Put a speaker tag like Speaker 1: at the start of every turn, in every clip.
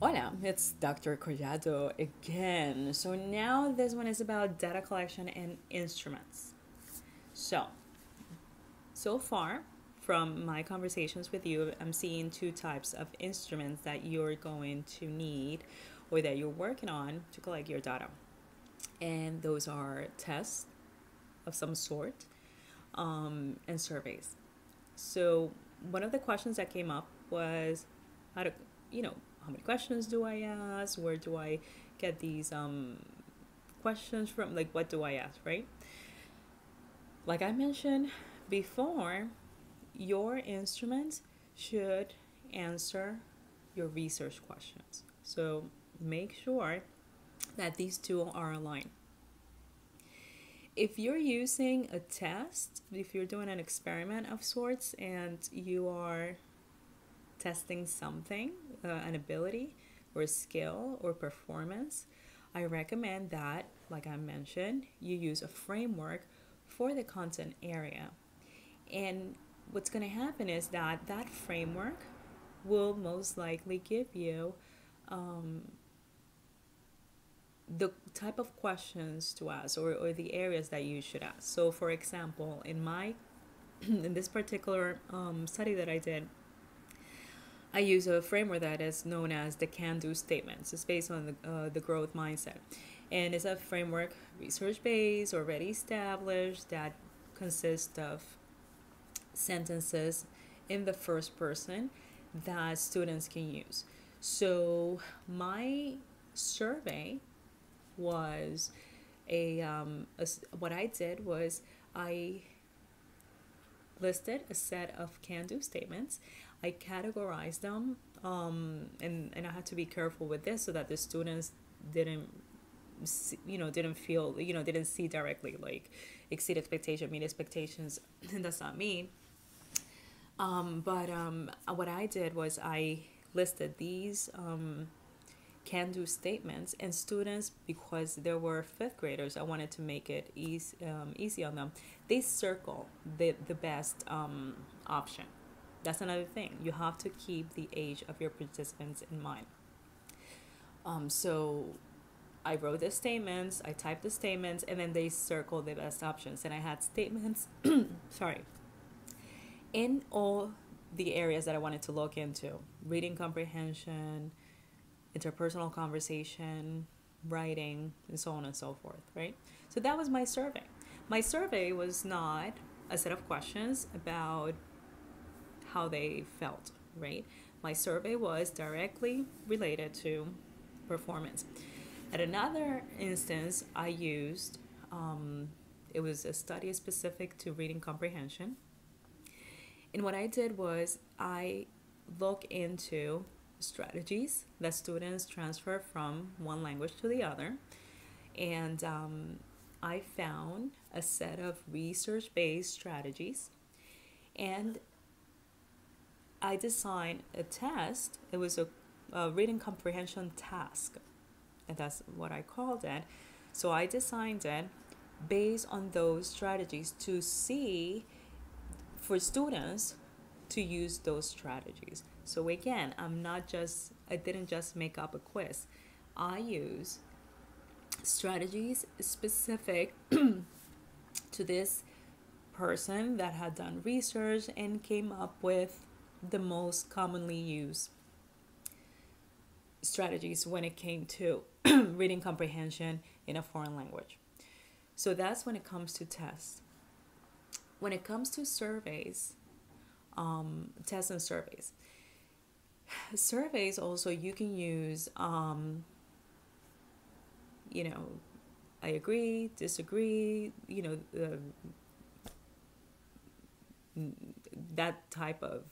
Speaker 1: Hola, it's Dr. Collado again. So now this one is about data collection and instruments. So, so far from my conversations with you, I'm seeing two types of instruments that you're going to need or that you're working on to collect your data. And those are tests of some sort and surveys. So, one of the questions that came up was how to, you know, how many questions do I ask? Where do I get these questions from? Like, what do I ask, right? Like I mentioned before, your instruments should answer your research questions. So, make sure that these two are aligned. If you're using a test, if you're doing an experiment of sorts and you are testing something, an ability or skill or performance, I recommend that, like I mentioned, you use a framework for the content area. And what's going to happen is that that framework will most likely give you the type of questions to ask or the areas that you should ask. So, for example, in my in this particular study that I did, I use a framework that is known as the can-do statements. It's based on the growth mindset, and it's a framework research-based, already established, that consists of sentences in the first person that students can use. So my survey was what I did was I listed a set of can-do statements. I categorized them, and I had to be careful with this so that the students didn't didn't feel, didn't see directly like exceed expectation, meet expectations. That's not me. But what I did was I listed these can do statements, and students, because there were fifth graders, I wanted to make it easy on them. They circle the best option. That's another thing. You have to keep the age of your participants in mind. So I wrote the statements, I typed the statements, and then they circled the best options. And I had statements, sorry, in all the areas that I wanted to look into: reading comprehension, interpersonal conversation, writing, and so on and so forth, right? So that was my survey. My survey was not a set of questions about how they felt, right? My survey was directly related to performance. At another instance, I used, it was a study specific to reading comprehension. And what I did was I look into strategies that students transfer from one language to the other. And I found a set of research based strategies. And I designed a test. It was a reading comprehension task. And that's what I called it. So I designed it based on those strategies to see for students to use those strategies. So again, I didn't just make up a quiz. I use strategies specific to this person that had done research and came up with the most commonly used strategies when it came to reading comprehension in a foreign language. So that's when it comes to tests. When it comes to surveys, tests and surveys also you can use, I agree, disagree, that type of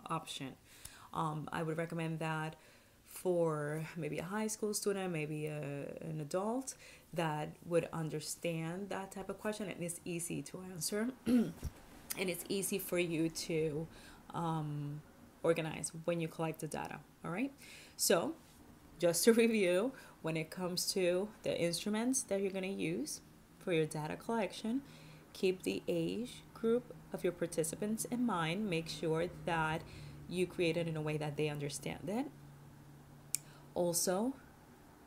Speaker 1: option. I would recommend that for maybe a high school student, maybe an adult that would understand that type of question, and it's easy to answer. And it's easy for you to organize when you collect the data. All right. So just to review, when it comes to the instruments that you're going to use for your data collection, keep the age group of your participants in mind. Make sure that you create it in a way that they understand it. Also,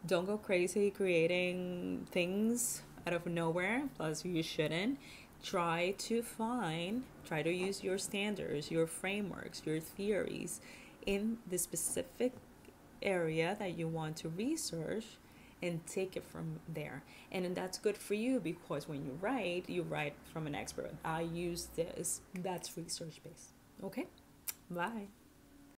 Speaker 1: don't go crazy creating things out of nowhere, plus you shouldn't. Try to use your standards, your frameworks, your theories in the specific area that you want to research, and take it from there. And that's good for you, because when you write from an expert. I use this. That's research based. Okay? Bye.